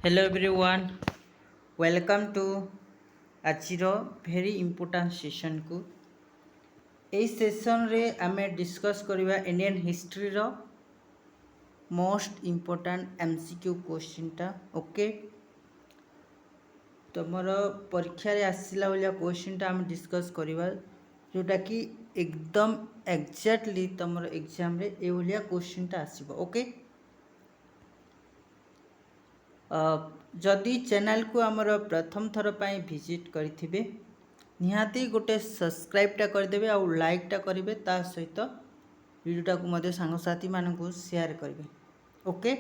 Hello everyone, welcome to आजिर very important session को यही session रे आमे डिस्कस करवा इंडियन हिस्ट्री रो मोस्ट इम्पोर्टेंट एमसीक्यू क्वेश्चन टा ओके तुमर परीक्षा रे आसिला वाला क्वेश्चन टा आमे डिस्कस करवा जोटा कि एकदम एग्जैक्टली तुमर एग्जाम रे ए वाला क्वेश्चन टा आसीबो ओके जदि चैनल को आमर प्रथम थर पर विजिट करेंगे निहाती गोटे सब्सक्राइबटा करदे आ लाइकटा करेंगे ता सहित वीडियोटा को सांगसाथी मानक शेयर करेंगे ओके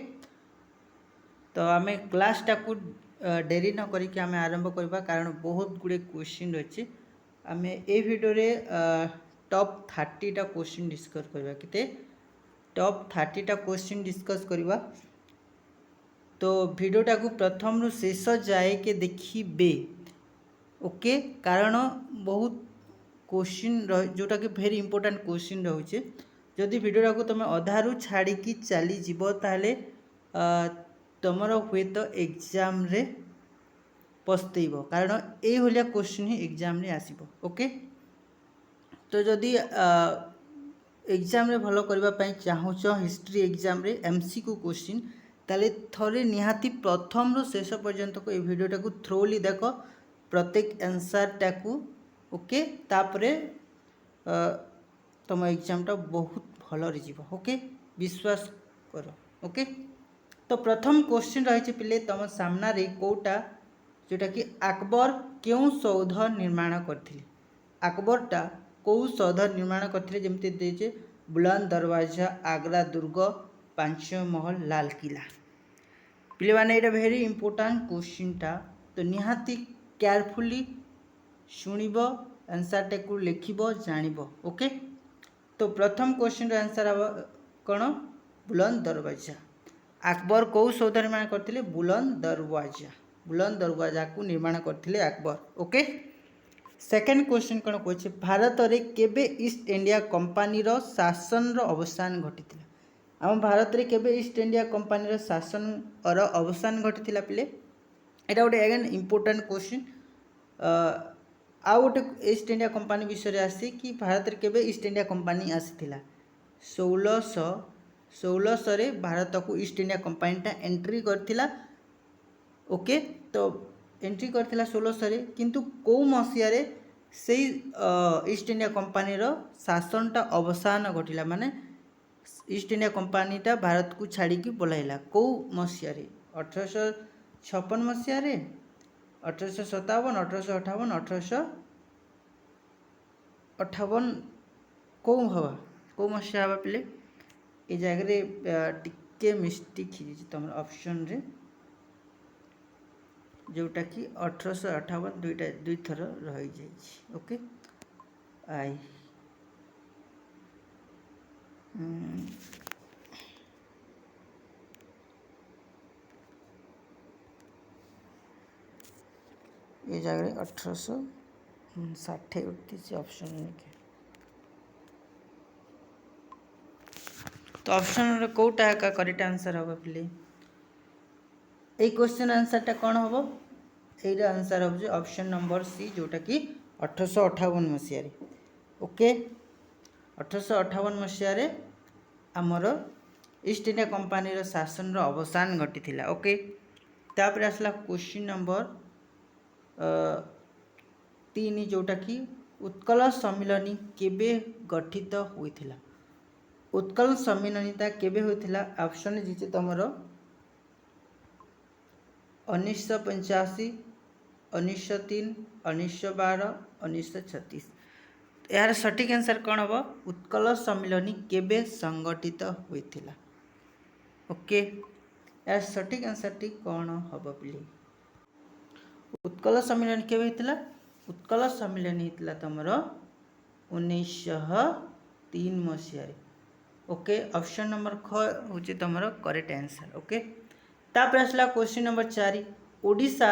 तो आम क्लासटा को डेरी न करके आम आरंभ करवा कारण बहुत गुड़े क्वेश्चन रही आम ए भिडियो रे टॉप 30टा क्वेश्चन डिस्कस करवा के टॉप 30टा क्वेश्चन डिस्कस करवा तो भिडियोटा को प्रथम रु शेष जाए के देखिए ओके कारण बहुत क्वेश्चन जोटा कि भेरी इंपोर्टेंट क्वेश्चन रोचे जदि भिडियोटा को तुम अधारू छाड़ी चली जीव ताले तुमर हुए तो एग्जाम रे पस्तैब कारण ये भाया क्वेश्चन ही एग्जाम रे आसीबो ओके तो जदि एग्जाम रे भलो करबा चाहूच हिस्ट्री एग्जाम रे एमसीक्यू क्वेश्चन ताले थरे निहाती प्रथम रु शेष पर्यंत को ये वीडियोटा को थ्रोली देख प्रत्येक आंसरटा को ओके तापरे तुम एग्जामटा बहुत भल जीव ओके विश्वास कर ओके तो प्रथम क्वेश्चन रही पिले तुम सामने कोटा जोटा कि अकबर क्यों सौध निर्माण करथिले अकबरटा कौ सौध निर्माण करथिले जेमति देजे बुलंद दरवाजा आगरा दुर्ग पांच महल लाल किला पिले माने ये भेरी इंपोर्टेंट क्वेश्चनटा तो निहाती केयरफुली शुणिब आंसरटा को लिखिब जानिब ओके तो प्रथम क्वेश्चन रो आंसर अब कौन बुलंद दरवाजा अकबर कौ सौध निर्माण करथिले बुलंद दरवाजा को निर्माण करथिले अकबर ओके सेकेंड क्वेश्चन कौन कहছে भारत रे केबे ईस्ट इंडिया कंपनी रो शासन रो अवसान घटिथिला आम भारत रे केबे ईस्ट इंडिया कंपनी रो शासन और अवसान घटिथिला पिले एटा गोटे अगेन इंपोर्टेंट क्वेश्चन आ गोटे ईस्ट इंडिया कंपनी विषय आसी कि भारत रे केबे ईस्ट इंडिया कंपनी आसीथिला 1600 रे भारत को ईस्ट इंडिया कंपनीटा एंट्री करथिला ओके तो एंट्री करथिला 1600 रे किंतु को मसिया रे से ईस्ट इंडिया कंपनी रो शासनटा अवसान घटिला माने ईस्ट इंडिया कंपनीटा भारत को छाड़ी पलाइला कौ मसीह 1856 मसीह 1857 1858 1858 कौ हवा कौ मसीह हवा पिले ये जगह टिके मिस्टेक ही तुम ऑप्शन रे जोटा कि 1858 दुई थर रही जाइए ओके आई ये जगह 1860 उठती ऑप्शन तो ऑप्शन कौटा का करेक्ट आंसर हम पिले ये क्वेश्चन आंसरटा कौन हम ये आंसर हो ऑप्शन नंबर सी जोटा कि 1858 मसीह ओके 1858 मसीह आमर ईस्ट इंडिया कंपनी शासन अवसान घटी ओके तापर आसला क्वेश्चन नंबर 3 जोटा कि उत्कल सम्मिलनी केबे गठित होइथिला उत्कल सम्मिलनीता केबे होइथिला ऑप्शन जीचे तुमर 1985 1903 1912 1936 यार सटीक आंसर कौन हम उत्कल सम्मिलनी केबे संगठित होइथिला ओके यार सटीक आंसर टी कौन हम पिले उत्कल सम्मिलन केबे होइथिला उत्कल सम्मिलन होइथिला तुमर 1903 मसीह ओके ऑप्शन नंबर ख होचे तुमर करेक्ट आंसर ओके तापर आसला क्वेश्चन नंबर 4 ओडिशा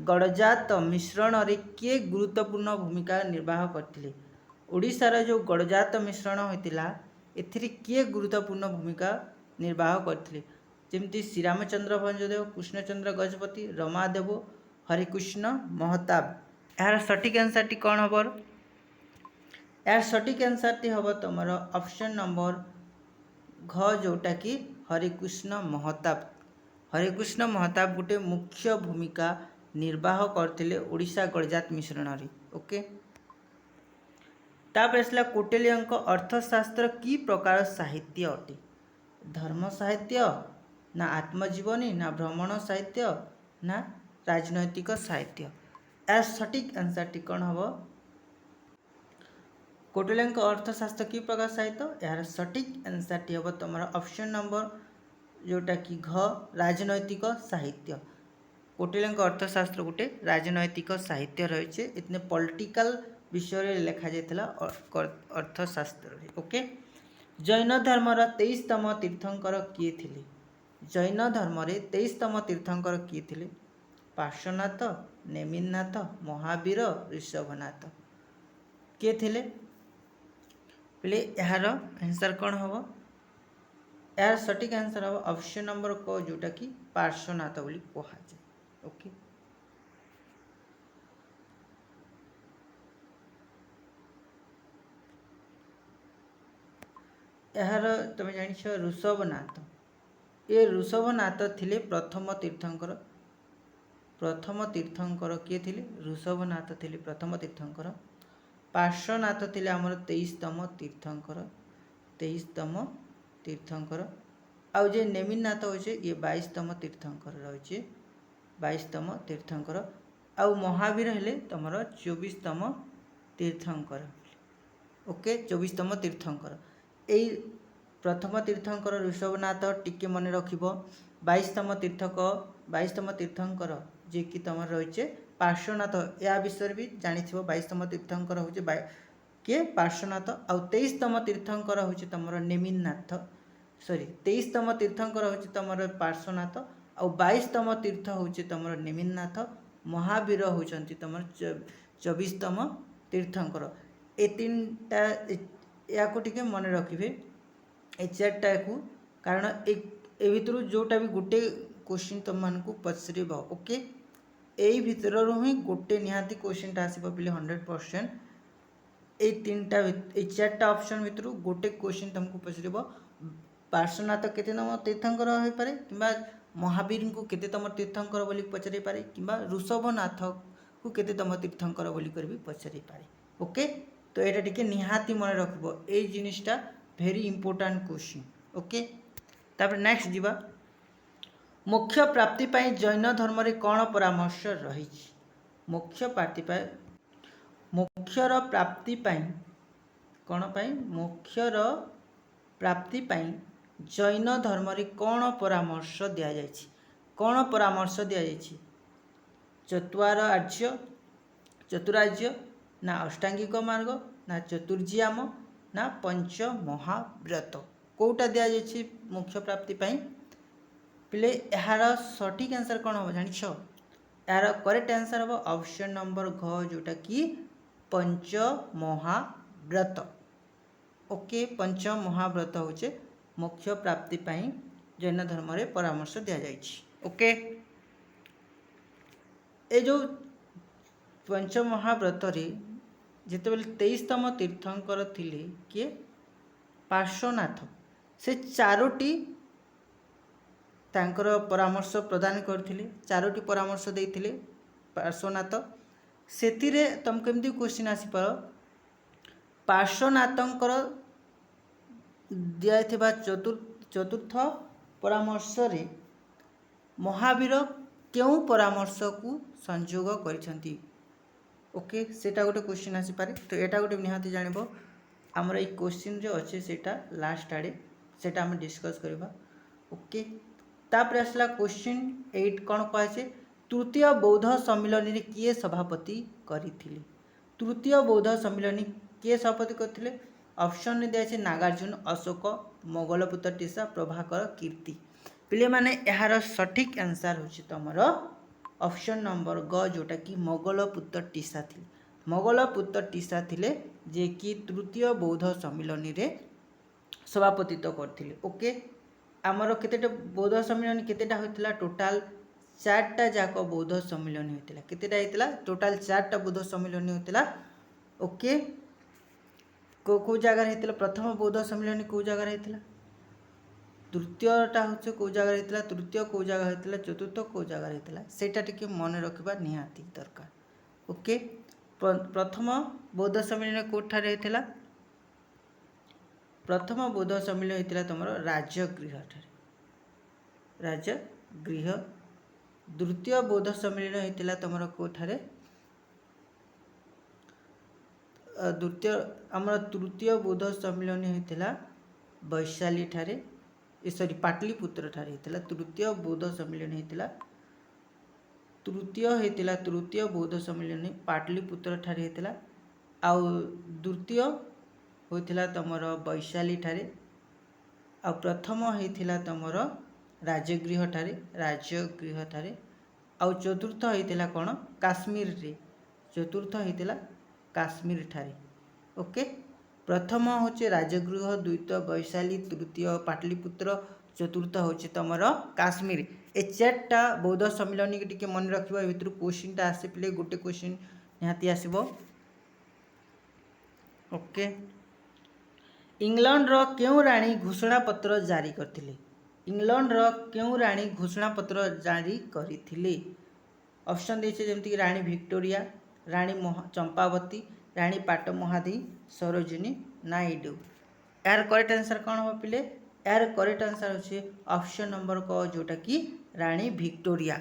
गणजात मिश्रण रे किए गुरुत्वपूर्ण भूमिका निर्वाह करथिले ओडिशार जो गणजात मिश्रण होइतिला एथिरे किए गुरुत्वपूर्ण भूमिका निर्वाह करथिले ଯେମିତି ଶ୍ରୀରାମଚନ୍ଦ୍ର ଭଞ୍ଜଦେବ, କୃଷ୍ଣଚନ୍ଦ୍ର ଗଜପତି, ରମାଦେବ, ହରିକୃଷ୍ଣ ମହତାବ। ଏହାର ସଠିକ୍ ଆନ୍ସରଟି କ'ଣ ହେବ? यार सठिक आंसर टी हम तुम ऑप्शन नंबर घ जोटा कि हरिकृष्ण महताब। हरिकृष्ण महताब गोटे मुख्य भूमिका निर्वाह करते ओडिशा गणजात मिश्रण रे। ओके तापर आसला कौटिल्यंक अर्थशास्त्र की प्रकार साहित्य अटे? धर्म साहित्य ना आत्मजीवनी ना भ्रमण साहित्य ना राजनैतिक साहित्य? यार सठिक आंसर टी कौन हम? कौटिल्यंक अर्थशास्त्र की प्रकार साहित्य? यार सठिक आंसर टी हम तुम ऑप्शन नंबर जोटा कि घ राजनैतिक साहित्य। कौटिल्यंक अर्थशास्त्र गोटे राजनैतिक साहित्य रही है। इतने पॉलिटिकल विषय लिखा जाता अर्थशास्त्र। ओके जैन धर्मर 23तम तीर्थंकर किए थे? जैन धर्म 23तम तीर्थंकर किए थे? पार्श्वनाथ, नेमिनाथ, महावीर, ऋषभनाथ किए थे? पहले यार आंसर कौन हम? यार सठिक आंसर हम ऑप्शन नंबर क जोटा कि पार्श्वनाथ बोली कह जाए। ओके यार तुम जान ऋषभनाथ, ये ऋषभनाथ थिले प्रथम तीर्थंकर। प्रथम तीर्थंकर किए थे? ऋषभनाथ थिले प्रथम तीर्थंकर। पार्श्वनाथ थिले आमर 23तम तीर्थंकर। 23तम तीर्थंकर आउ जे नेमिनाथ होचे ये 22तम तीर्थंकर रही। 22तम तीर्थंकर आउ महावीर हेले तुमर 24तम तीर्थंकर। ओके 24तम तीर्थंकर। यही प्रथम तीर्थंकर ऋषभनाथ टिके मन रखिब। 22तम तीर्थंकर जे कि तुम रही पार्श्वनाथ, या विषय भी जानी 22तम तीर्थंकर हूँ किए पार्श्वनाथ। आउ 23तम तीर्थंकर हूँ तुम नेमिनाथ। सॉरी 23तम तीर्थंकर हूँ तुम पार्श्वनाथ आउ 22तम तीर्थ हूँ तुम नेमिनाथ। महावीर होती तुम 24तम तीर्थंकर। ए तीन टा या टे मन रखिए ए चार्टा को, कारण ए भितर जोटा भी गोटे क्वेश्चन तुम मानक पचर। ओके यही भितर ही गोटे निहाती क्वेश्चन आसो पे 100%। ये तीन टा ये चार्टा ऑप्शन भितर गोटे क्वेश्चन तुमको पचर पार्श्वनाथ केतेतम तीर्थंकर हो पारे कि महावीर को केतेतम तीर्थंकर बोली पचारि पारे कि ऋषभनाथ को केतेतम तीर्थंकर बोली कर भी पचारि पारे। ओके तो यहाँ टे निहाती मन रख ये जिनिसटा भेरी इंपोर्टाट क्वेश्चन। ओके तापर नेक्स्ट जीवा मोक्ष प्राप्ति पाई जैन धर्म रे कौन परामर्श रही? मोक्षर प्राप्ति पाई कौन पाई? मोक्षर प्राप्ति पाई जैन धर्म रे कौन परामर्श दिया जायछि? कौन परामर्श दिया जायछि? चतुरार्य ना अष्टांगिक मार्ग ना चतुर्ज्याम ना पंच महाव्रत कोटा दिया जायछि मोक्ष प्राप्ति पाई? पिले यार सठिक आंसर कौन हम जान? यार करेक्ट आंसर हम ऑप्शन नंबर घ जोटा कि पंच महाव्रत। ओके पंच महाव्रत होचे मोक्ष प्राप्ति पाई जैन धर्म रे परामर्श दिया जायछि। ओके ए जो पंच महाव्रत रे जिते 23तम तीर्थंकर थिले किए? पार्श्वनाथ। से चारोटी तांकर परामर्श प्रदान करथिले, चारोटी परामर्श देइथिले पार्श्वनाथ। सेतिरे तुम केमती क्वेश्चन आसी पार पार्श्वनाथंकर दिया चतुर्थ परामर्श रे महावीर क्यों परामर्श को संयोग करिसेंती? ओके सेटा गोटे क्वेश्चन आसी पारे। तो एटा गोटे निहाती जानिबो हमर ए क्वेश्चन जो अच्छे सेटा लास्ट आड़े सेटा हम डिस्कस करबा। ओके तापर आसला क्वेश्चन 8 कौन कहे? तृतीय बौद्ध सम्मिलन रे किए सभापति करिथिले? तृतीय बौद्ध सम्मिलन किए सभापति करथिले? ऑप्शन दिया है नागार्जुन, अशोक, मोगलपुत्र टीसा, प्रभाकर कीर्ति। पिले माने यार सठिक आंसर होछि तमर ऑप्शन नंबर ग जोटा कि मोगलपुत्र टीसा थी। मोगलपुत्र टीसा थिले जे कि तृतीय बौद्ध सम्मिलन रे सभापतित्व करथिले। ओके आमर केतेटा बौद्ध सम्मेलन केतेटा होइतिला टोटाल 4टा जाक बौद्ध सम्मेलन होइतिला केतेटा होइतिला टोटाल 4टा बौद्ध सम्मेलन होइतिला ओके को जगह होइतिला प्रथम बौद्ध सम्मेलन को जगह होइतिला तृतीयटा होचे को जगह होइतिला तृतीय को जगह होइतिला चतुर्थ को जगह होइतिला सेटा टिके मन रखबा निहाती दरकार ओके प्रथम बौद्ध सम्मेलन कोठारे होइतिला प्रथम बौद्ध सम्मेलन होइतिला तमरो राजगृह ठारे राजगृह द्वितीय बौद्ध सम्मेलन होइतिला तमरो कोठारे द्वितीय आमर तृतीय बौद्ध सम्मेलन होइतिला वैशाली ठारे सॉरी पाटलिपुत्र ठारे होइतिला तृतीय बौद्ध सम्मेलन होइतिला तृतीय बौद्ध सम्मेलन पाटलिपुत्र ठारे होइतिला आउ द्वितीय होइतिला तमर वैशाली ठारे आ प्रथम होइतिला तमर राजगृह ठारे आउ चतुर्थ होइतिला कोन काश्मीर रे चतुर्थ होइतिला काश्मीर ठारे ओके प्रथम होचे राजगृह द्वितीय वैशाली तृतीय पाटलिपुत्र चतुर्थ होचे तमर काश्मीर ए चारटा बौद्ध सम्मेलन के टिके मन रखिबा भितर क्वेश्चन टा आसे पिले गोटे क्वेश्चन निहाती आसीबो ओके इंग्लैंड रो केउ रानी घोषणा पत्र जारी करथिले इंग्लैंड रो केउ रानी घोषणा पत्र जारी करथिले ऑप्शन देछे जेमति रानी विक्टोरिया रानी चंपावती रानी पाटमहादी सरोजिनी नायडू यार करेक्ट आंसर कौन हो पिले यार करेक्ट आंसर होचे ऑप्शन नंबर को जोटा कि रानी विक्टोरिया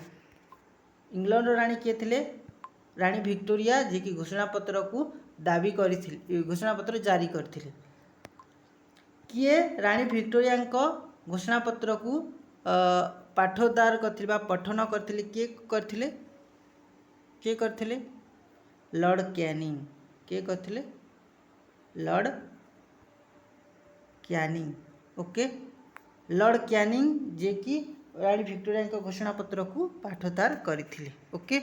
इंग्लैंड रानी किए थिले रानी विक्टोरिया जे कि घोषणा पत्र को दाबी करथिले घोषणा पत्र जारी करथिले किए रानी विक्टोरिया को घोषणा पत्र को पाठोद्धार करथिले बा पठन करथिले के करथिले लॉर्ड कैनिंग के करथिले lord Canning okay lord Canning जे कि रानी विक्टोरिया को घोषणा पत्र को पाठोद्धार करथिले ओके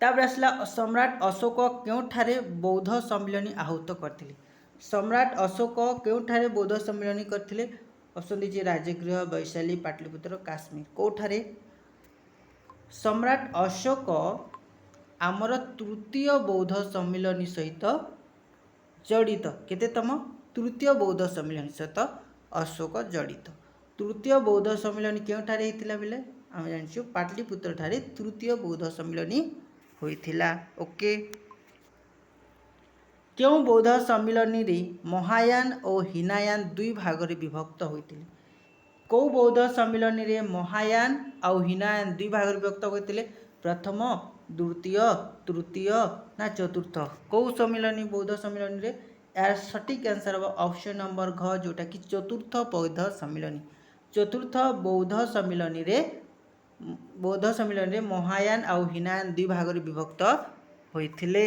तापर आसला सम्राट अशोक केउठारे बौद्ध सम्मेलन आहूत करथिले सम्राट अशोक केउठारे बौद्ध सम्मेलन करथिले ऑप्शन दीजिए राजगृह वैशाली पाटलिपुत्र काश्मीर कोठारे सम्राट अशोक आमर तृतीय बौद्ध सम्मेलन सहित जड़ित केतेतम तृतीय बौद्ध सम्मेलन सहित अशोक जड़ित तृतीय बौद्ध सम्मेलन केउठारे हितिला बेले आम जानिछु पाटलिपुत्र ठारे तृतीय बौद्ध सम्मेलन होइथिला ओके केउ बौद्ध सम्मेलन रे महायान और हिनायान दुई भाग रे विभक्त होइथिले को बौद्ध सम्मेलन रे महायान और हिनायान दुई भाग रे विभक्त होइथिले प्रथम द्वितीय तृतीय ना चतुर्थ कौ सम्मेलन बौद्ध सम्मेलन रे यार सटीक आंसर हम ऑप्शन नंबर घ जोटा कि चतुर्थ बौद्ध सम्मेलन बौद्ध सम्मेलन रे महायान और हिनायान दुई भाग रे विभक्त होइथिले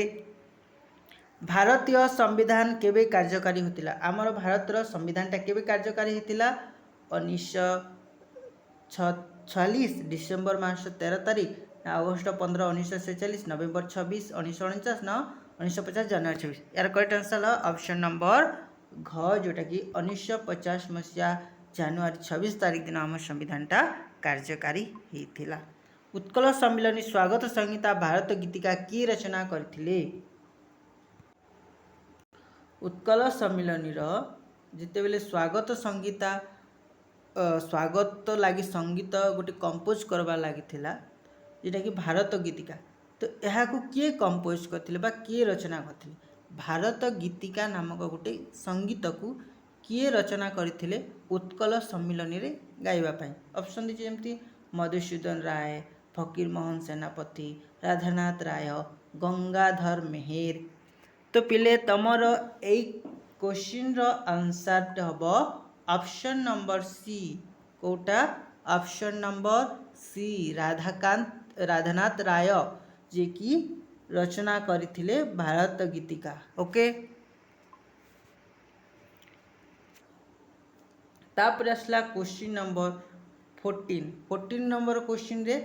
भारतीय संविधान केबे कार्यकारी होतिला आमर भारतर संविधानटा केबे कार्यकारी होतिला 1946 डिसेंबर मास 13 तारीख अगस्त 15 1947 नवेम्बर 26 1949 न 1950 जनवरी 26 यार करेक्ट आंसर ऑप्शन नंबर घ जोटा कि 1950 मसीहा जनवरी 26 तारीख दिन आम संविधानटा कार्यकारी होइथिला उत्कल सम्मेलन स्वागत संहिता भारत गीतिका की रचना करथिले उत्कल सम्मेलन जिते बेले स्वागत संहिता स्वागत लगी संगीत गोटे कंपोज करवा लगी जेटा कि भारत गीतिका तो यह किए कंपोज करथिले बा किए रचना करथिले भारत गीतिका नामक गोटे संगीत को किए रचना करथिले उत्कल सम्मेलन रे गाइबा पई ऑप्शन दीजिए जेमती मधुसूदन राय फकीर मोहन सेनापति राधानाथ राय गंगाधर मेहेर तो पिले तमर ए क्वेश्चन रो आंसर हम ऑप्शन नंबर सी कोटा option number C Radhanath Ray जे कि रचना करथिले भारत गीतिका ओके तापर आसला क्वेश्चन नंबर 14 नंबर क्वेश्चन रे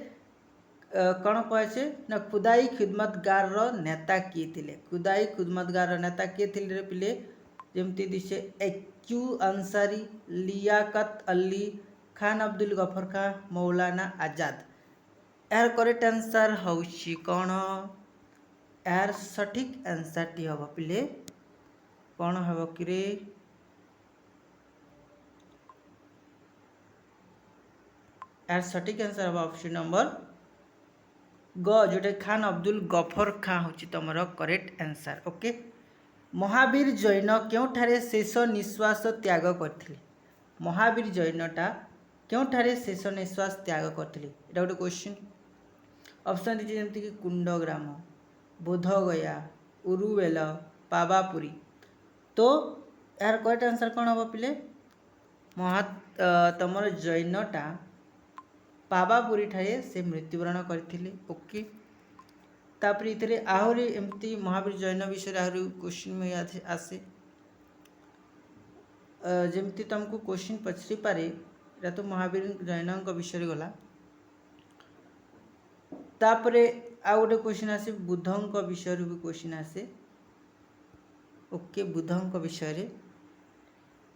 कौन कहे ना खुदाई खिदमतगार नेता किए थिले खुदाई खिदमतगार नेता किए थिले रे पिले जमती दिशे एक्यू अंसारी, लियाकत अली, खान अब्दुल गफर खां, मौलाना आजाद। यार करेक्ट आंसर हौची कौन? यार सठिक आंसर टी हम पिले कौन हम कि रे? यार सठिक आंसर हम ऑप्शन नंबर ग, जोटे खान अब्दुल गफर खां हूँ तुम correct answer. Okay, Mahavir Jain क्योंठारे शेष निश्वास त्याग करथिले? महावीर जैनटा क्योंठारे शेष निश्वास त्याग करथिले? एटा गोटे क्वेश्चन। ऑप्शन दीजिए जमती कि कुंडग्राम, बोधगया, उरुवेल, पावापुरी। तो यार करेक्ट आंसर कौन हम पिले? तुमर जैनटा पावापुरी ठारे से मृत्युवरण करथिले। ओके, तापरे इतरे आहरी एमती महावीर जैन विषय आहरी क्वेश्चन में आसे। जमती तुमको क्वेश्चन पचरी पारे, या तो महावीर जैन विषय गला। तापरे आ गोटे क्वेश्चन आसे बुद्धंक विषय भी क्वेश्चन आसे। ओके, बुद्धंक विषय रे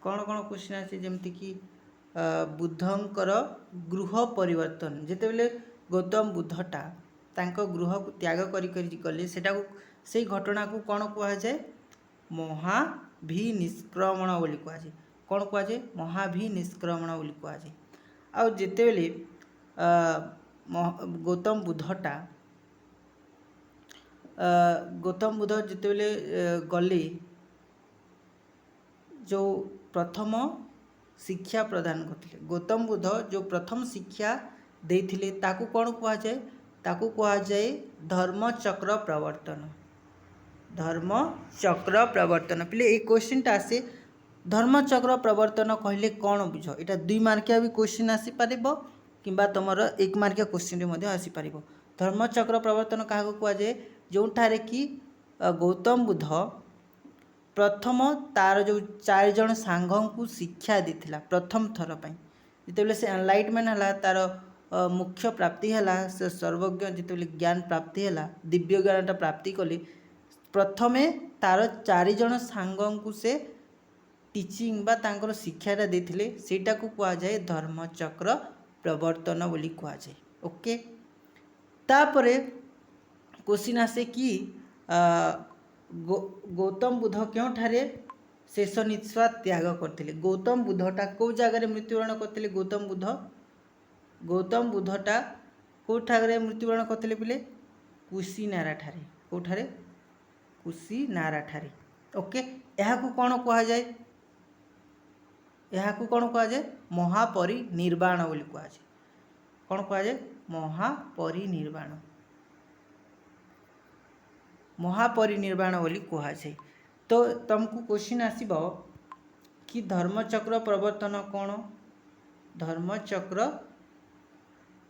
कौन कौन क्वेश्चन आसे? जमती कि बुद्धंकर गृह परिवर्तन, जिते बेले गौतम बुद्धटा तांको गृह को त्याग करी गले, सेटा को से घटना को कौन कह जाए? महाभिनिष्क्रमण बोली कह जाए। कौन कह जाए? महाभिनिष्क्रमण बोली कह जाए। आ जिते बेले गौतम बुद्ध जिते बेले गले, जो प्रथम शिक्षा प्रदान करते, गौतम बुद्ध जो प्रथम शिक्षा देथिले ताकू कौन कह जाए? ताकू कह जाए धर्मचक्र प्रवर्तन। धर्मचक्र प्रवर्तन पिले ये क्वेश्चन आसे। धर्मचक्र प्रवर्तन कहले कौन बुझ? यहाँ 2 मार्किया भी क्वेश्चन आसी पारिबो किंबा तुमर 1 मार्किया क्वेश्चन रे आसी पारिबो। धर्मचक्र प्रवर्तन क्या कह जाए? जो ठारे कि गौतम बुद्ध प्रथम तार जो 4 जन सांग को शिक्षा देथिला प्रथम थर पई, जिते से एनलाइटमेंट है तार मुख्य प्राप्ति है, से सर्वज्ञ जिते ज्ञान प्राप्ति है, दिव्य ज्ञानटा प्राप्ति कले, प्रथमे तार 4 जन सांग को से टीचिंग बा तांकर शिक्षाटा देथिले, सेटा को कह जाए धर्मचक्र प्रवर्तन बोली कह जाए। ओके, तापरे क्वेश्चन आसे कि गौतम बुद्ध क्योंठारे शेष निश्वास त्याग करथिले? गौतम बुद्धटा कौ जगह मृत्युवरण करथिले? गौतम बुद्धटा कौ ठारे मृत्युवरण करथिले पिले? कुशीनारा ठारे। कौठारे? कुशीनारा ठारे। ओके, यहाँ को कौन कह जाए? यहाँ को कौन कह जाए? महापरिनिर्वाण बोली कह जाए। कौन कह जाए? महापरिनिर्वाण। महापरिनिर्वाण बोली कह जाए। तो तुमको क्वेश्चन आसीबो कि धर्मचक्र प्रवर्तन कौन? धर्मचक्र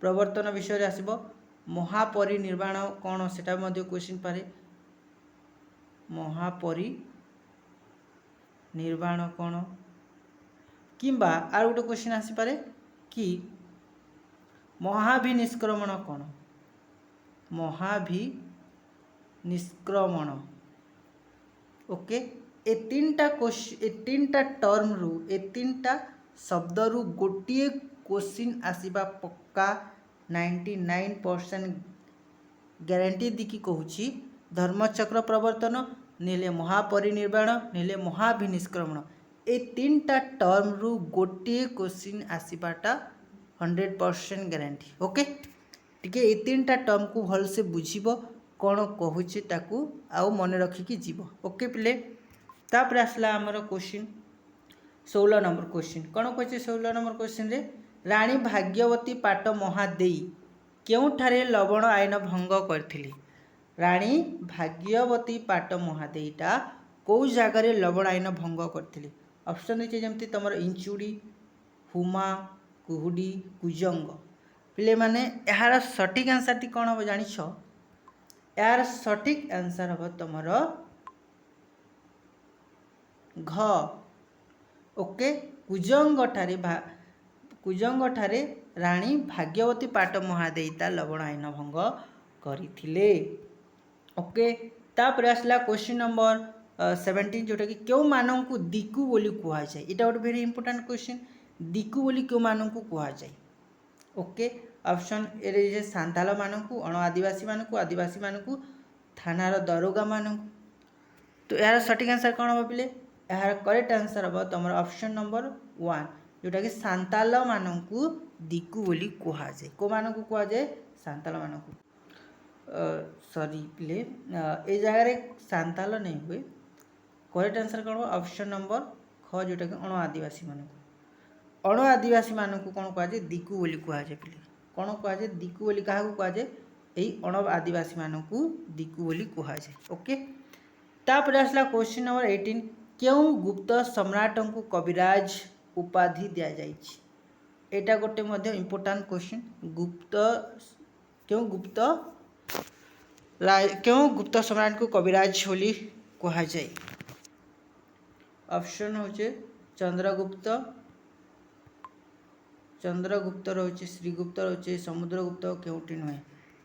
प्रवर्तन विषय आसीबो। महापरिनिर्वाण कौन सेटा मध्ये क्वेश्चन पारे। महापरिनिर्वाण कौन किंबा आर गोटे क्वेश्चन आसी पारे कि महाभिनिष्क्रमण कौन? महाभिनिष्क्रमण। ओके, ए 3टा क्वेश्चन, ए 3टा टर्म रु, ए 3टा शब्द रु गोटे क्वेश्चन आसीबा पक्का 99% ग्यारंटी दिकी कहूची। धर्मचक्र प्रवर्तन नेले महापरिनिर्वाण नेले महाभिनिष्क्रमण, ए 3टा टर्म रु गोटे क्वेश्चन आसीबाटा 100% ग्यारंटी। ओके, टिके ए 3टा टर्म को भल से बुझिबो कौन कहूचे ताकू आउ मन रखिकी जीव। ओके पिले, तापर आसला आमर क्वेश्चन 16 नंबर क्वेश्चन। कौन कहছে 16 नंबर क्वेश्चन रे? रानी भाग्यवती पाट महादेई केउठारे लवण आईन भंग करथिले? रानी भाग्यवती पाट महादेईटा कौ जगार लवण आईन भंग करथिले? ऑप्शन देखे जमती तुम इंचुड़ी, हुमा, कुहुडी, कुजंग। पिले माने यार सठिक आंसर टी कौन हम जानिछ? यार सठिक आंसर हम तुमर घ। ओके, कुजंग ठारे रानी भाग्यवती पाट महादेईता लवण आईन भंग करथिले। ओके, तापर आसला क्वेश्चन नंबर 17 जोटा कि क्यों मानक को दिकु बोली कह जाए इटा गोटे वेरी इंपोर्टेंट क्वेश्चन दिकु बोली क्यों मानक को कह जाए ओके ऑप्शन ए सांताल मानक अण आदिवासी मानक आदिवासी मानक थानार दरोगा मानक तो यार सठिक आंसर कौन हम पे यार करेक्ट आंसर हम तुम ऑप्शन नंबर 1 जोटा कि सांताल मानक दिकु बोली कह जाए को मानक कह जाए सांताल मानक सॉरी प्ले ए जगह सांताल नहीं हुए करेक्ट आंसर कौन ऑप्शन नंबर ख जोटा कि अण आदिवासी मानक अण आदिवासी मानक कौन कह जाए दिकु बोली कह जाए पे कौन कह जाए दिकु बोली क्या कह जाए यही अण आदिवासी मानक दिकु बोली कह जाए ओके तापर आसला क्वेश्चन नंबर 18 क्यों गुप्त सम्राट को कविराज उपाधि दि जाए एटा गोटे मध्य इंपोर्टेंट क्वेश्चन गुप्त क्यों गुप्त सम्राट को कविराज बोली कह जाए ऑप्शन होचे चंद्रगुप्त रोचे श्रीगुप्त रोचे समुद्रगुप्त केउटी नुहे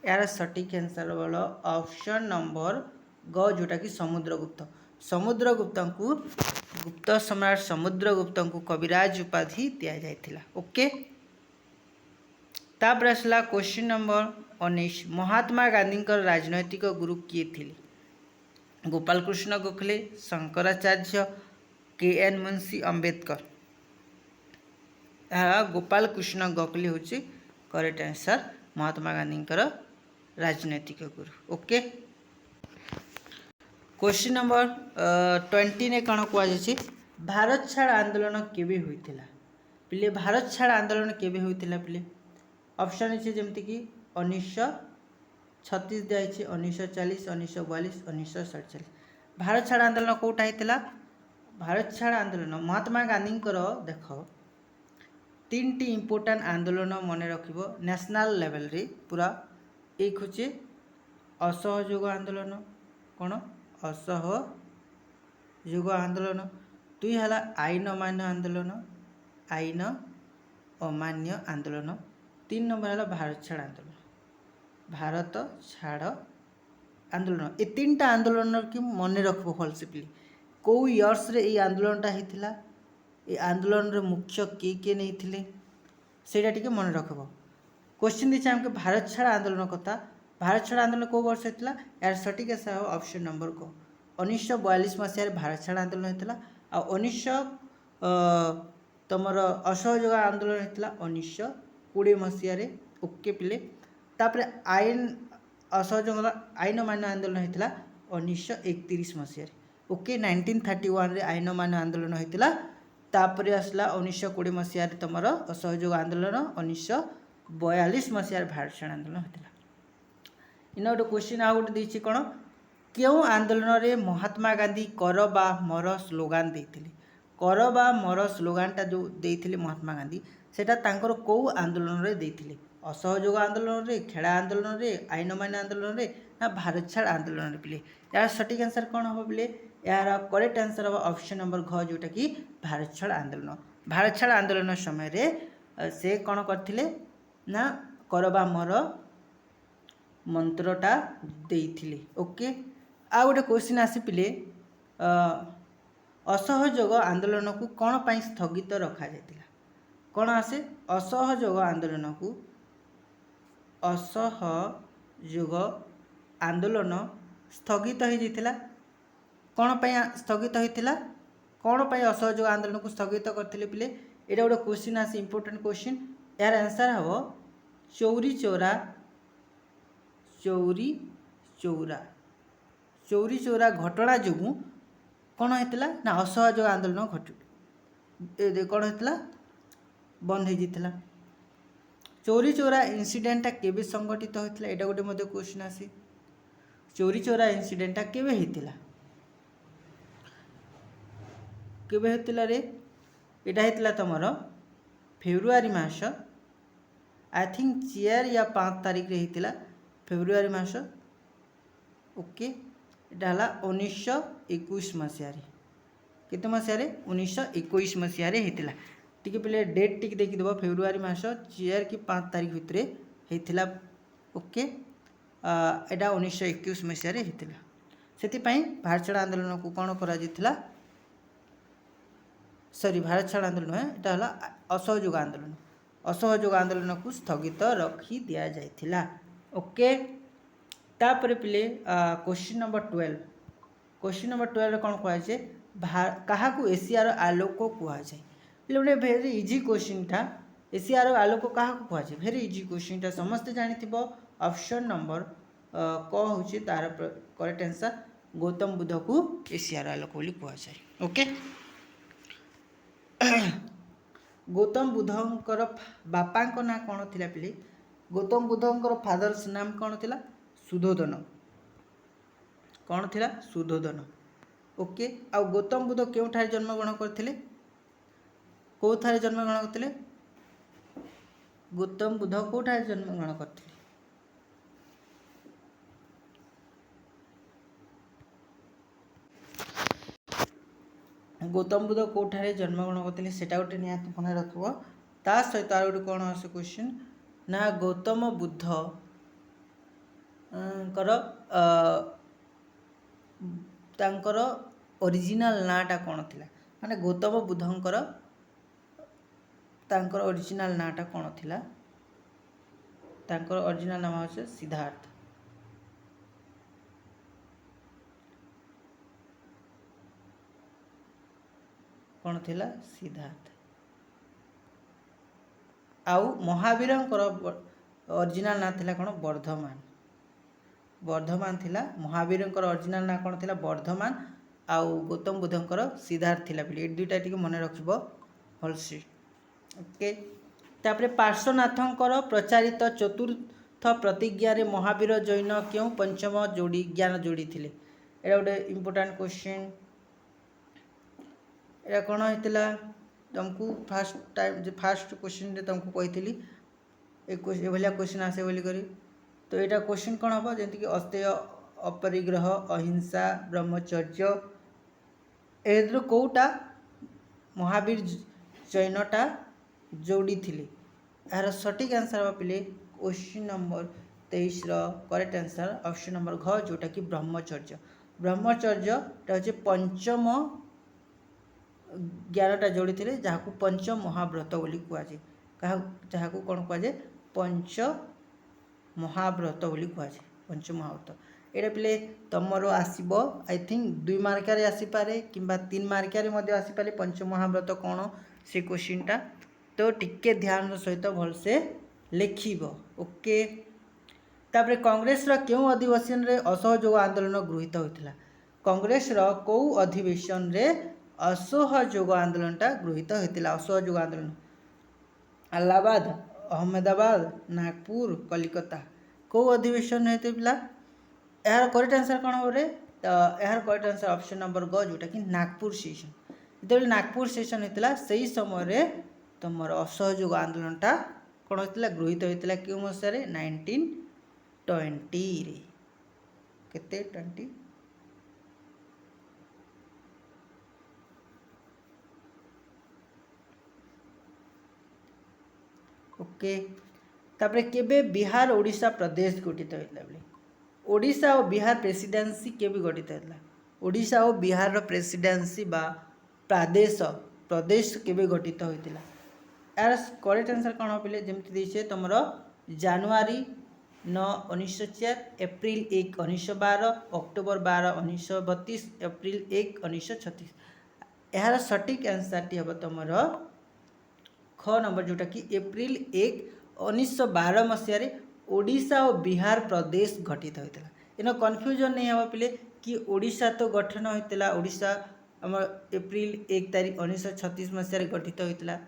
यार सटीक आंसर बोलो ऑप्शन नंबर ग जोटा कि समुद्रगुप्त को गुप्त सम्राट समुद्रगुप्त को कविराज उपाधि दि जाइथिला ओके तापर आसला क्वेश्चन नंबर 19 महात्मा गांधी राजनैतिक गुरु किए थिले गोपाल कृष्ण गोखले शंकराचार्य के.एन. मुंशी अंबेडकर गोपाल कृष्ण गोखले हूँ करेक्ट आंसर महात्मा गांधी राजनैतिक गुरु ओके क्वेश्चन नंबर 20 ने कौन कहुच्छे भारत छाड़ आंदोलन केबे होइतिला पिले भारत छाड़ आंदोलन केबे होइतिला पिले ऑप्शन अच्छे जमती कि 1936 दिखाई 1940 1942 1947 भारत छाड़ आंदोलन कौटा होता भारत छाड़ आंदोलन महात्मा गांधी देख 3टी इंपोर्टेंट आंदोलन मन रख नेशनल लेवल रे पूरा एक हूँ असहयोग आंदोलन कौन असहयोग आंदोलन 2 है आईन अमान्य आंदोलन आईन अमान्य आंदोलन 3 नंबर है भारत छाड़ आंदोलन ये 3टा आंदोलन की मन रख भलसे पिले कौ इयर्स रे ये आंदोलनटा होता ये आंदोलन रे मुख्य किए नहीं सेटा टिके मन रखब क्वेश्चन दीजिए हमके भारत छाड़ आंदोलन कथा भारत छाड़ आंदोलन कौ वर्ष होता यार सटीक आंसर ऑप्शन नंबर को 1942 मसीह भारत छाड़ आंदोलन होता आ 1900 तुमर असहयोग आंदोलन होता 1920 मसीह ओके पिले तापर आईन असहयोग आईन अमान्य आंदोलन होता 1931 मसीह ओके 1931 रे आईन अमान्य आंदोलन होता तापर आसला 1920 मसीह तुम असहयोग आंदोलन 1942 मसीह भारत छाड़ आंदोलन होता इन गोटे क्वेश्चन आ गए देती कौन क्यों आंदोलन रे महात्मा गांधी कर बा मर स्लोगान देते कर बा मर स्लोगानटा जो देते महात्मा गांधी सेटा तांकर कौ आंदोलन रे देते असहयोग आंदोलन रे खेड़ा आंदोलन रे आईन अमान्य आंदोलन रे ना भारत छाड़ आंदोलन रे पिले यार सटीक आंसर कौन हम पिले यार करेक्ट आंसर हम ऑप्शन नंबर घ जोटा कि भारत छाड़ आंदोलन समय रे से कौन करथिले ना करबा मोर मंत्रटा देइथिले ओके आ गोटे क्वेश्चन आसी पिले असहयोग आंदोलन को कौन पाई स्थगित रखा जाइतिला कौन आसे असहयोग आंदोलन स्थगित हो जाइतिला कौन पाई स्थगित होइतिला कौन पाई असहयोग आंदोलन को स्थगित करथिले पिले एटा गोटे क्वेश्चन आसी इंपोर्टेंट क्वेश्चन यार आंसर हम चौरी चौरा घटना जो कौन होता ना असहयोग आंदोलन कौन होता बंद हो जाता चौरी चौरा इनसीडेंटा केबे संगठित होता यहाँ गोटे मध्य क्वेश्चन आसी चौरी चौरा इनसीडेंटा केबे होता केबे होता रे यहाँ होता तुम फेब्रुआरी मास आई थिंक 4 या 5 तारीख रे होता फेब्रुआरी मास ओके यहाँ है 1921 मसीह केते मसीह 1921 मसीह होता टी पे डेट टी देखीदेव फेब्रुआरी मास 4 कि 5 तारीख भितर होता ओके यहाँ 1921 मसीह होता ସେଥିପାଇଁ ଭାରତ ଛାଡ଼ ଆନ୍ଦୋଳନକୁ କ'ଣ କରାଯାଇଥିଲା, ସରି ଭାରତ ଛାଡ଼ ଆନ୍ଦୋଳନ ନୁହେଁ, ଏଇଟା ହେଲା ଅସହଯୋଗ ଆନ୍ଦୋଳନ। ଅସହଯୋଗ ଆନ୍ଦୋଳନକୁ ସ୍ଥଗିତ ରଖି ଦିଆଯାଇଥିଲା। ଓକେ, ତାପରେ ପିଲେ क्वेश्चन नंबर 12। क्वेश्चन नंबर 12 କ'ଣ କୁହାଯାଏ, କାହାକୁ ଏସିଆର ଆଲୋକ କୁହାଯାଏ। ପିଲେ ଗୋଟେ ଭେରି ଇଜି କ୍वेश्चनଟା। ଏସିଆର ଆଲୋକ କାହାକୁ କୁହାଯାଏ, ଭେରି ଇଜି क्वेश्चनଟା, ସମସ୍ତେ ଜାଣିଥିବ। ଅପସନ୍ ନମ୍ବର କ ହେଉଛି ତାର କରେକ୍ଟ आंसर, ଗୌତମ ବୁଦ୍ଧକୁ ଏସିଆର ଆଲୋକ ବୋଲି କୁହାଯାଏ। ଓକେ, ଗୌତମ ବୁଦ୍ଧଙ୍କର ବାପାଙ୍କ ନାଁ କ'ଣ ଥିଲା ପିଲେ, ଗୌତମ ବୁଦ୍ଧଙ୍କର ଫାଦର୍ସ ନାମ କ'ଣ ଥିଲା, ସୁଧୋଧନ। କ'ଣ ଥିଲା, ସୁଧୋଧନ। ଓକେ, ଆଉ ଗୌତମ ବୁଦ୍ଧ କେଉଁଠାରେ ଜନ୍ମଗ୍ରହଣ କରିଥିଲେ, କେଉଁଠାରେ ଜନ୍ମଗ୍ରହଣ କରିଥିଲେ, ଗୌତମ ବୁଦ୍ଧ କେଉଁଠାରେ ଜନ୍ମଗ୍ରହଣ କରିଥିଲେ, ଗୌତମ ବୁଦ୍ଧ କେଉଁଠାରେ ଜନ୍ମଗ୍ରହଣ କରିଥିଲେ ସେଟା ଗୋଟେ ନିହାତି ମନେ ରଖିବ। ତା ସହିତ ଆଉ ଗୋଟେ କ'ଣ ଆସେ କ୍ୱେଶ୍ଚିନ୍ ନା, ଗୌତମ ବୁଦ୍ଧଙ୍କର ତାଙ୍କର ଅରିଜିନାଲ ନାଁଟା କ'ଣ ଥିଲା, ମାନେ ଗୌତମ ବୁଦ୍ଧଙ୍କର ତାଙ୍କର ଅରିଜିନାଲ ନାଁଟା କ'ଣ ଥିଲା, ତାଙ୍କର ଅରିଜିନାଲ ନାମ ହେଉଛି ସିଦ୍ଧାର୍ଥ। କ'ଣ ଥିଲା, ସିଦ୍ଧାର୍ଥ। ଆଉ ମହାବୀରଙ୍କର ଅରିଜିନାଲ ନାଁ ଥିଲା କ'ଣ, ବର୍ଦ୍ଧମାନ। ବର୍ଦ୍ଧମାନ ଥିଲା ମହାବୀରଙ୍କର ଅରିଜିନାଲ ନାଁ କ'ଣ ଥିଲା, ବର୍ଦ୍ଧମାନ। ଆଉ ଗୌତମ ବୁଦ୍ଧଙ୍କର ସିଦ୍ଧାର୍ଥ ଥିଲା ବୋଲି, ଏ ଦୁଇଟା ଟିକେ ମନେ ରଖିବ ଭଲସେ। ଓକେ, ତାପରେ ପାର୍ଶ୍ୱନାଥଙ୍କର ପ୍ରଚାରିତ ଚତୁର୍ଥ ପ୍ରତିଜ୍ଞାରେ ମହାବୀର ଜୈନ କେଉଁ ପଞ୍ଚମ ଜ୍ଞାନ ଯୋଡ଼ିଥିଲେ। ଏଇଟା ଗୋଟେ ଇମ୍ପୋର୍ଟାଣ୍ଟ क्वेश्चन। ଏଇଟା କ'ଣ ହେଇଥିଲା, तुमको फास्ट क्वेश्चन तुमको कही एभलिया क्वेश्चन आसे बोली करी। तो यहाँ क्वेश्चन कौन हम जमीक अस्तेय, अपरिग्रह, अहिंसा, ब्रह्मचर्य, ए कौटा महावीर जैनटा जोड़ी थे। यार सठिक आंसर हम पे question number 23 correct answer option number घ, जोटा कि ब्रह्मचर्य। ब्रह्मचर्य हूँ पंचम ज्ञानटा जोड़ी थे, जहाँ को पंच महाव्रत बोली कहुए, जहाँ को कौन कहुए, पंच महाव्रत बोली कहुए, पंच महाव्रत। यहाँ पे तुमर आसब आई थिंक 2 मार्कर आसीपे कि 3 मार्कर आसीपे पंच महाव्रत कौन से क्वेश्चनटा। तो टिके ध्यान सहित भलसे लिखब। ओके, तापर कांग्रेस क्यों अधिवेशन रे असहयोग आंदोलन गृहीत होता, कांग्रेस कौ अधिवेशन रे असहयोग आंदोलनटा गृहीत होता। असहयोग आंदोलन इलाहाबाद, अहमदाबाद, नागपुर, कलिकता, कौ अधिवेशन होता। यार करेक्ट आंसर कौन हम, तो यार करेक्ट आंसर ऑप्शन नंबर ग, जोटा कि नागपुर सेशन। जो नागपुर सेशन होता से समय तुम असहयोग आंदोलनटा कौन होता, गृहीत होता क्यों मसीह 1920 केते 20 ओके। तापर केबे बिहार ओडिशा प्रदेश गठित होता बोले, ओडिशा और बिहार प्रेसिडेंसी केबे गठित होता, ओडिशा और बिहार प्रेसिडेंसी बा प्रदेश केबे गठित होता। यार करेक्ट आंसर कौन हो पे, जमी देखे तुम जनवरी 9, 1904, एप्रिल 1, 1912, अक्टोबर 12, 1932, एप्रिल 1, 1936। यार सटीक आंसर टी हम तुम ख नंबर, जोटा कि एप्रिल 1, 1912 मसीह ओडिशा और बिहार प्रदेश गठित होता। इन कन्फ्यूजन नहीं हम पे कि ओडिशा तो गठन होता, ओडिशा आम एप्रिल 1 तारीख 1936 मसीह गठित होता,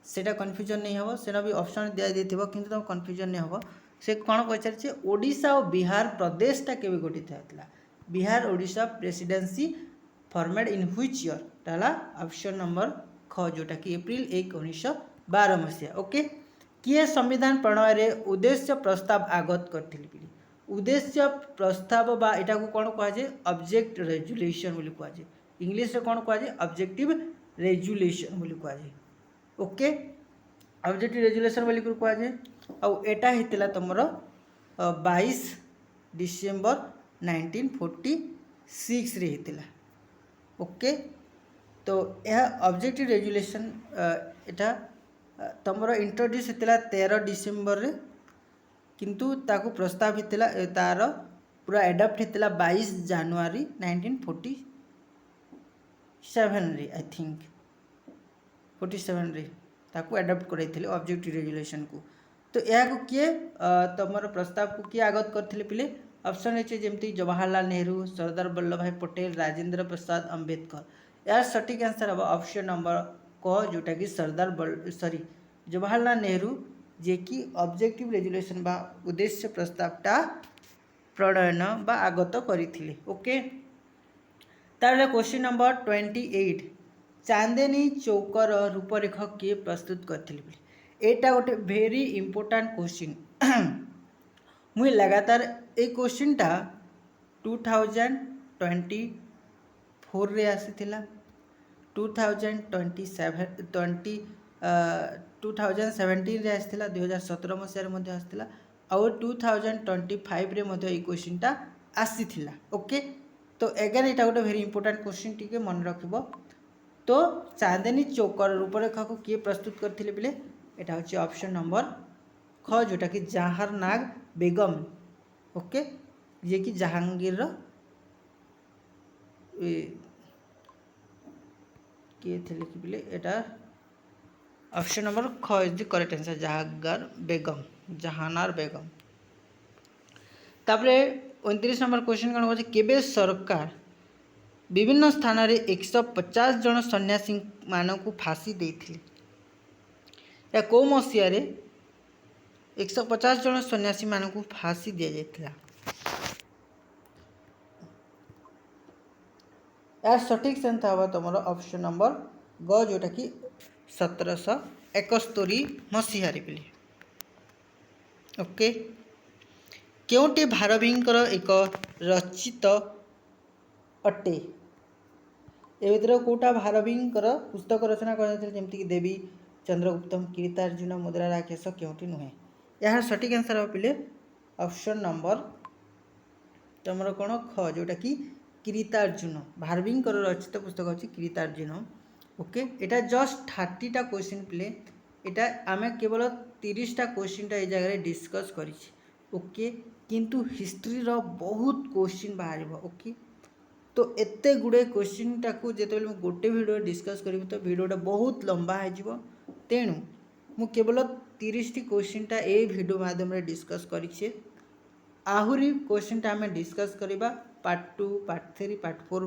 सेटा कन्फ्यूजन नहीं हम, सेना भी ऑप्शन दिया जाइथिबो किंतु तुम कन्फ्यूजन नहीं हम। से कौन पचारे ओडिशा और बिहार प्रदेशटा केबे गठित होता, Bihar Odisha presidency formed in which year, ताला ऑप्शन नंबर ख, जोटा कि एप्रिल 1, 1912 मसीहा। ओके, किए संविधान प्रणय रे उद्देश्य प्रस्ताव आगत करथिल, उद्देश्य प्रस्ताव बा एटा को कौन कहुए, ऑब्जेक्ट रेजुलेशन बोली कहुए, इंग्लिश रे कौन कहुए, ऑब्जेक्टिव रेजुलेशन बोली कहुए। ओके, ऑब्जेक्टिव रेजुलेशन बोली कहुए। आउ एटा हितला तुमरो 22 डिसेम्बर 1946 6 रे हितिला ओके। तो यह ऑब्जेक्टिव रेजुलेशन एटा तमरो इंट्रोड्यूस होता 13 डिसेम्बर रे किंतु ताकू प्रस्ताव होता तार पूरा एडप्ट होता 22 जनवरी 1947 रे आई थिंक 47 रे ताकू एडप्ट कराइथिले ऑब्जेक्टिव रेजुलेशन को। तो यह को किए तमरो प्रस्ताव को किए आगत करथिले पिले ऑप्शन है जमती जवाहरलाल नेहरू, सरदार वल्लभ भाई पटेल, राजेंद्र प्रसाद अंबेडकर। यार सटीक आंसर हम ऑप्शन नंबर क जोटा कि जवाहरलाल नेहरू जे कि ऑब्जेक्टिव रेजुलेशन बा उद्देश्य प्रस्तावटा प्रणयन बा आगत करथिले ओके। तार क्वेश्चन नंबर 28 चांदनी चौकर रूपरेख किए प्रस्तुत करथिले। एटा गोटे भेरी इंपोर्टेंट क्वेश्चन मुई लगातार ए क्वेश्चनटा 2024 रे आसीथिला 2017 रे आसीथिला 2017 मसीह रे मध्ये आसीथिला और 2025 रे मध्ये ए क्वेश्चनटा आसीथिला ओके। तो अगेन एटा गोटे भेरी इंपोर्टेंट क्वेश्चन टिके मन रखिबो। तो चांदनी चौकर रूपरेखा को किए प्रस्तुत करथिले बिले एटा होची ऑप्शन नंबर ख जोटा कि जहारनाग बेगम ओके जे कि जहांगीर किए थे कि बिले एटा ऑप्शन नंबर ख इज द करेक्ट आंसर जहानार बेगम। तापरे 29 नंबर क्वेश्चन कौन कहते केबे सरकार विभिन्न स्थान रे 150 जन सन्यासी मानक फांसी देथिले। या को मसीह रे 150 जन सन्यासी मानक फांसी दि जाइथिला। यार सटीक सेंस हवा तुम ऑप्शन नंबर ग जोटा कि 1771 मसीह बोली ओके। केउटी भारवींकर एक रचित अटे ए भर कौटा भारवींकर पुस्तक रचना करमती देवी चंद्रगुप्तम कीर्तार्जुन मुद्रा राकेश केउटी नुहे। यार सटीक आंसर हम पिले ऑप्शन नंबर तुम कौन ख जोटा कि कीर्तार्जुन भारवींकर रचित पुस्तक अच्छी कीर्तार्जुन ओके। एटा जस्ट 30टा क्वेश्चन पिले एटा आमे केवल 30टा क्वेश्चनटा ये जगह डिस्कस करी ओके किंतु हिस्ट्री रो बहुत क्वेश्चन बाहर ओके। तो एते गुड़े क्वेश्चन टाकू जितेबाला मैं गोटे वीडियो डिस्कस करी तो वीडियोटा बहुत लंबा हो तेणु मु केवल 30टी क्वेश्चनटा ए वीडियो माध्यम डिस्कस करी आहुरी क्वेश्चनटा आम डिस्कस करवा पार्ट 2 पार्ट 3 पार्ट 4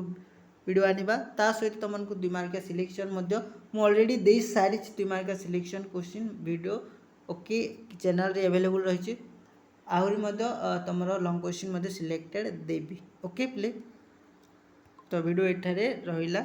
वीडियो आनिबा ता सहित तुमको 2 मार्किया सिलेक्शन मु ऑलरेडी दे सारी 2 मार्किया selection question video okay channel रे अवेलेबल रही आहुरी तुम लॉन्ग क्वेश्चन सिलेक्टेड देवी ओके प्लीज। तो वीडियो एठारे रहिला।